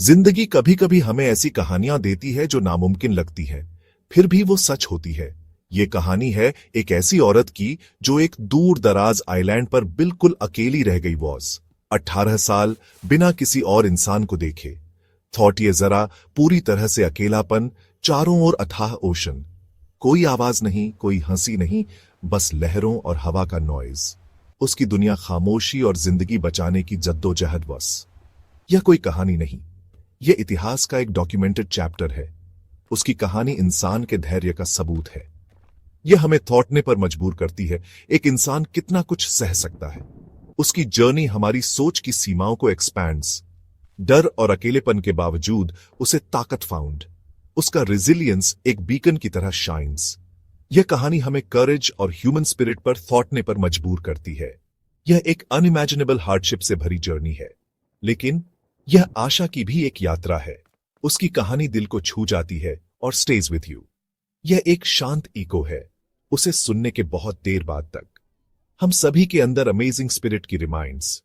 जिंदगी कभी कभी हमें ऐसी कहानियां देती है जो नामुमकिन लगती है, फिर भी वो सच होती है। ये कहानी है एक ऐसी औरत की जो एक दूर दराज आइलैंड पर बिल्कुल अकेली रह गई। वॉज 18 साल बिना किसी और इंसान को देखे। थॉट ये जरा पूरी तरह से अकेलापन, चारों ओर अथाह ओशन। कोई आवाज नहीं, कोई हंसी नहीं, बस लहरों और हवा का नॉइज। उसकी दुनिया खामोशी और जिंदगी बचाने की जद्दोजहद। बस यह कोई कहानी नहीं, यह इतिहास का एक डॉक्यूमेंटेड चैप्टर है। उसकी कहानी इंसान के धैर्य का सबूत है। यह हमें थॉटने पर मजबूर करती है, एक इंसान कितना कुछ सह सकता है। उसकी जर्नी हमारी सोच की सीमाओं को एक्सपैंड्स। डर और अकेलेपन के बावजूद उसे ताकत फाउंड। उसका रेजिलियंस एक बीकन की तरह शाइन्स। यह कहानी हमें करेज और ह्यूमन स्पिरिट पर थॉटने पर मजबूर करती है। यह एक अनइमेजिनेबल हार्डशिप से भरी जर्नी है, लेकिन यह आशा की भी एक यात्रा है। उसकी कहानी दिल को छू जाती है और स्टेज विथ यू। यह एक शांत इको है, उसे सुनने के बहुत देर बाद तक हम सभी के अंदर अमेजिंग स्पिरिट की रिमाइंड्स।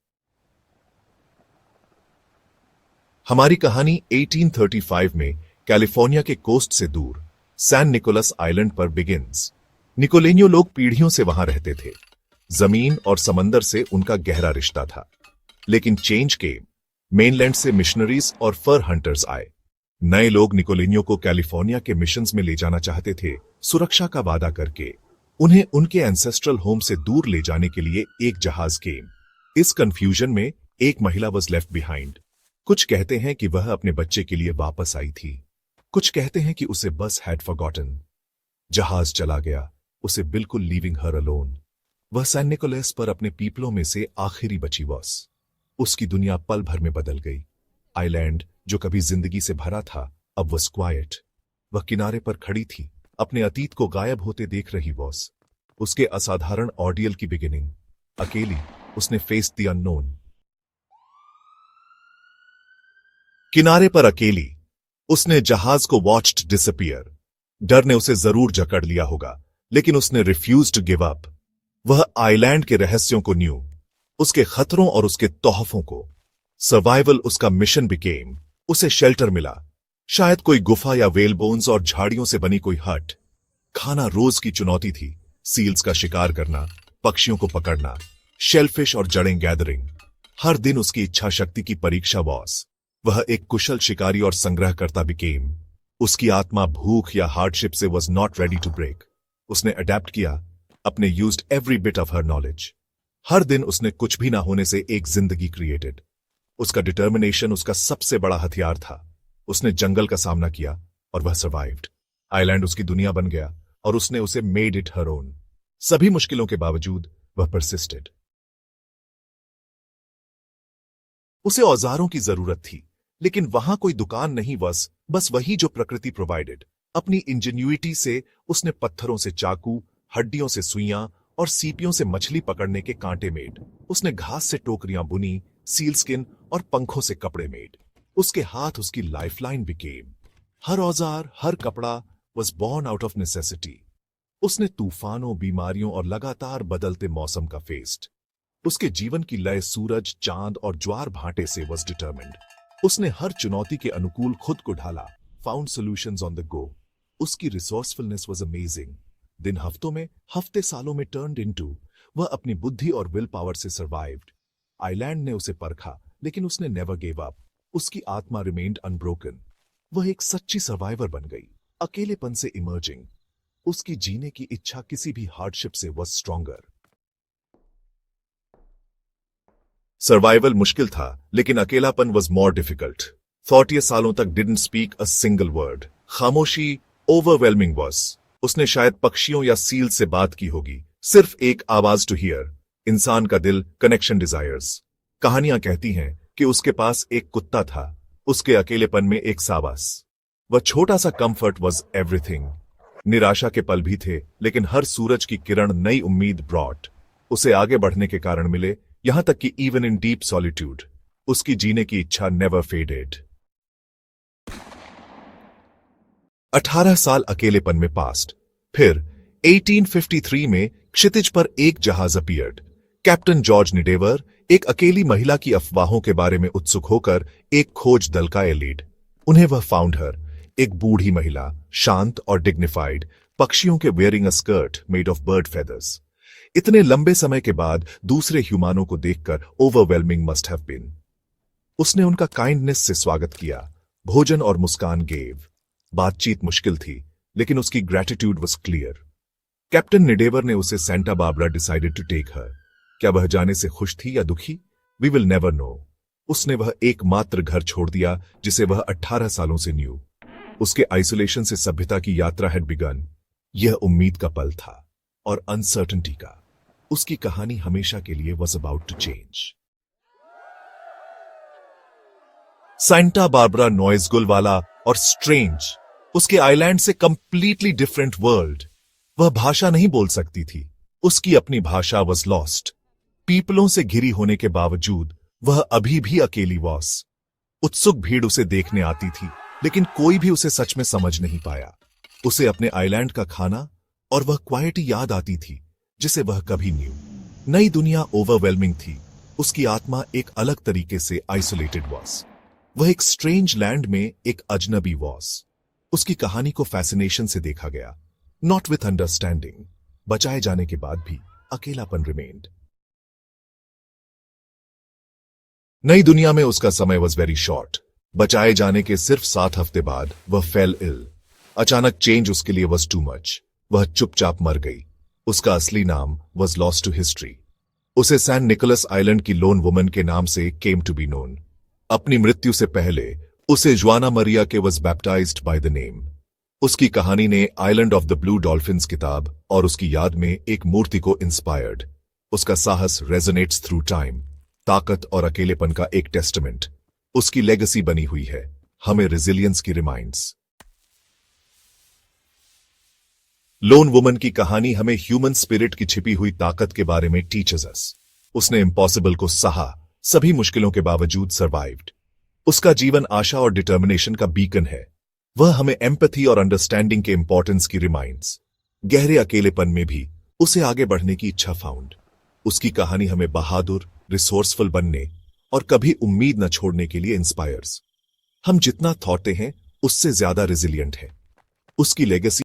हमारी कहानी 1835 में कैलिफोर्निया के कोस्ट से दूर सैन निकोलस आइलैंड पर बिगिंस। निकोलेनियो लोग पीढ़ियों से वहां रहते थे। जमीन और समंदर से उनका गहरा रिश्ता था। लेकिन चेंज केम। मेनलैंड से मिशनरीज और फर हंटर्स आए। नए लोग निकोलेनियो को कैलिफोर्निया के मिशंस में ले जाना चाहते थे, सुरक्षा का वादा करके। उन्हें उनके एंसेस्ट्रल होम से दूर ले जाने के लिए एक जहाज केम। इस कंफ्यूजन में एक महिला वॉज लेफ्ट बिहाइंड। कुछ कहते हैं कि वह अपने बच्चे के लिए वापस आई थी, कुछ कहते हैं कि उसे बस हैड फॉरगॉटन। जहाज चला गया, उसे बिल्कुल लीविंग हर अलोन। वह सैन निकोलस पर अपने पीपलों में से आखिरी बची वॉस। उसकी दुनिया पल भर में बदल गई। आइलैंड जो कभी जिंदगी से भरा था, अब वॉज क्वाइट। वह किनारे पर खड़ी थी, अपने अतीत को गायब होते देख रही वॉस। उसके असाधारण ऑर्डियल की बिगिनिंग। अकेली उसने फेस द अननोन। किनारे पर अकेली उसने जहाज को वॉच्ड डिसअपियर। डर ने उसे जरूर जकड़ लिया होगा, लेकिन उसने रिफ्यूज टू गिव अप। वह आइलैंड के रहस्यों को न्यू, उसके खतरों और उसके तोहफों को। सर्वाइवल उसका मिशन बिकेम। उसे शेल्टर मिला, शायद कोई गुफा या वेल बोन्स और झाड़ियों से बनी कोई हट। खाना रोज की चुनौती थी, सील्स का शिकार करना, पक्षियों को पकड़ना, शेलफिश और जड़ें गैदरिंग। हर दिन उसकी इच्छा शक्ति की परीक्षा वॉस। वह एक कुशल शिकारी और संग्रहकर्ता बिकेम। उसकी आत्मा भूख या हार्डशिप से was not ready to break. उसने अडेप्ट किया, अपने used every bit of her knowledge. हर दिन उसने कुछ भी ना होने से एक जिंदगी क्रिएटेड। उसका डिटर्मिनेशन उसका सबसे बड़ा हथियार था। उसने जंगल का सामना किया और वह सर्वाइव्ड। आइलैंड उसकी दुनिया बन गया और उसने उसे मेड इट हर ओन। सभी मुश्किलों के बावजूद वह परसिस्टेड। उसे औजारों की जरूरत थी, लेकिन वहां कोई दुकान नहीं, बस वही जो प्रकृति प्रोवाइडेड। अपनी इंजेन्युइटी से उसने पत्थरों से चाकू, हड्डियों से सुइयां और सीपियों से मछली पकड़ने के कांटे मेड। उसने घास से टोकरियां बुनी, सील स्किन और पंखों से कपड़े मेड। उसके हाथ उसकी लाइफलाइन बिकेम। हर औजार, हर कपड़ा was born out of necessity. उसने तूफानों, बीमारियों और लगातार बदलते मौसम का फेस्ट। उसके जीवन की लय सूरज, चांद और ज्वार भाटे से वॉज डिटर्मिन्ड। उसने हर चुनौती के अनुकूल खुद को ढाला, found solutions on the go. उसकी रिसोर्सफुलनेस वॉज अमेजिंग। दिन हफ्तों में, हफ्ते सालों में टर्न्ड इनटू। वह अपनी बुद्धि और विल पावर से सर्वाइव्ड। आइलैंड ने उसे परखा, लेकिन उसने नेवर गिव अप। उसकी आत्मा रिमेन्ड अनब्रोकन। वह एक सच्ची सर्वाइवर बन गई, अकेलेपन से इमर्जिंग। उसकी जीने की इच्छा किसी भी हार्डशिप से वॉज स्ट्रॉन्गर। सर्वाइवल मुश्किल था, लेकिन अकेलापन वॉज मोर डिफिकल्ट। 40 सालों तक didn't speak a single word. खामोशी ओवरवेलमिंग वॉज। उसने शायद पक्षियों या सील से बात की होगी, सिर्फ एक आवाज टू हियर। इंसान का दिल, कनेक्शन, डिजायर्स। कहानियां कहती हैं कि उसके पास एक कुत्ता था, उसके अकेलेपन में एक सावास। वह छोटा सा कंफर्ट वॉज एवरीथिंग। निराशा के पल भी थे, लेकिन हर सूरज की किरण नई उम्मीद ब्रॉट। उसे आगे बढ़ने के कारण मिले, यहां तक कि इवन इन डीप सॉलिट्यूड उसकी जीने की इच्छा नेवर फेडेड। 18 साल अकेलेपन में पास्ट। फिर 1853 में क्षितिज पर एक जहाज अपीयर्ड। कैप्टन जॉर्ज निडेवर एक अकेली महिला की अफवाहों के बारे में उत्सुक होकर एक खोज दल का लीड। उन्हें वह फाउंडर, एक बूढ़ी महिला, शांत और डिग्निफाइड, पक्षियों के wearing a skirt made of bird feathers. इतने लंबे समय के बाद दूसरे ह्यूमानों को देखकर ओवरवेलमिंग मस्ट हैव बीन। उसने उनका काइंडनेस से स्वागत किया, भोजन और मुस्कान गेव। बातचीत मुश्किल थी, लेकिन उसकी gratitude was clear. Captain Nidever ने उसे Santa Barbara decided to take her. क्या वह जाने से खुश थी या दुखी? We will never know. उसने वह एकमात्र घर छोड़ दिया जिसे वह 18 सालों से न्यू। उसके आइसोलेशन से सभ्यता की यात्रा हैड बिगन। यह उम्मीद का पल था और अनसर्टेनिटी का। उसकी कहानी हमेशा के लिए was about to change. Santa Barbara नॉइज़गुल वाला और स्ट्रेंज, उसके आइलैंड से कंप्लीटली डिफरेंट वर्ल्ड। वह भाषा नहीं बोल सकती थी, उसकी अपनी भाषा वॉज लॉस्ट। पीपलों से घिरी होने के बावजूद वह अभी भी अकेली वॉस। उत्सुक भीड़ उसे देखने आती थी, लेकिन कोई भी उसे सच में समझ नहीं पाया। उसे अपने आइलैंड का खाना और वह क्वाइटी याद आती थी जिसे वह कभी न्यू। नई दुनिया ओवरवेलमिंग थी। उसकी आत्मा एक अलग तरीके से आइसोलेटेड वॉस। वह एक स्ट्रेंज लैंड में एक अजनबी वॉस। उसकी कहानी को फैसिनेशन से देखा गया, नॉट विथ अंडरस्टैंडिंग। बचाए जाने के बाद भी अकेलापन रिमेन्ड। नई दुनिया में उसका समय वॉज वेरी शॉर्ट। बचाए जाने के सिर्फ 7 हफ्ते बाद वह फेल इल। अचानक चेंज उसके लिए वॉज टू मच। वह चुपचाप मर गई। उसका असली नाम वॉज लॉस्ट टू हिस्ट्री। उसे सैन निकोलस आइलैंड की लोन वुमन के नाम से केम टू बी नोन। अपनी मृत्यु से पहले उसे जुआना मरिया के was baptised by the name. उसकी कहानी ने island of the blue dolphins किताब और उसकी याद में एक मूर्ति को इंस्पायर्ड। उसका साहस रेजोनेट्स थ्रू टाइम, ताकत और अकेलेपन का एक टेस्टमेंट। उसकी लेगेसी बनी हुई है, हमें रेजिलियंस की रिमाइंड्स। लोन वुमन की कहानी हमें ह्यूमन स्पिरिट की छिपी हुई ताकत के बारे में टीचेस अस। उसने इम्पॉसिबल को सहा, सभी मुश्किलों के बावजूद सर्वाइव्ड। उसका जीवन आशा और डिटर्मिनेशन का बीकन है। वह हमें एम्पैथी और अंडरस्टैंडिंग के इंपॉर्टेंस की रिमाइंड्स। गहरे अकेलेपन में भी उसे आगे बढ़ने की इच्छा फाउंड। उसकी कहानी हमें बहादुर, रिसोर्सफुल बनने और कभी उम्मीद न छोड़ने के लिए इंस्पायर्स। हम जितना थॉटे हैं उससे ज्यादा रेजिलिएंट हैं। उसकी लेगेसी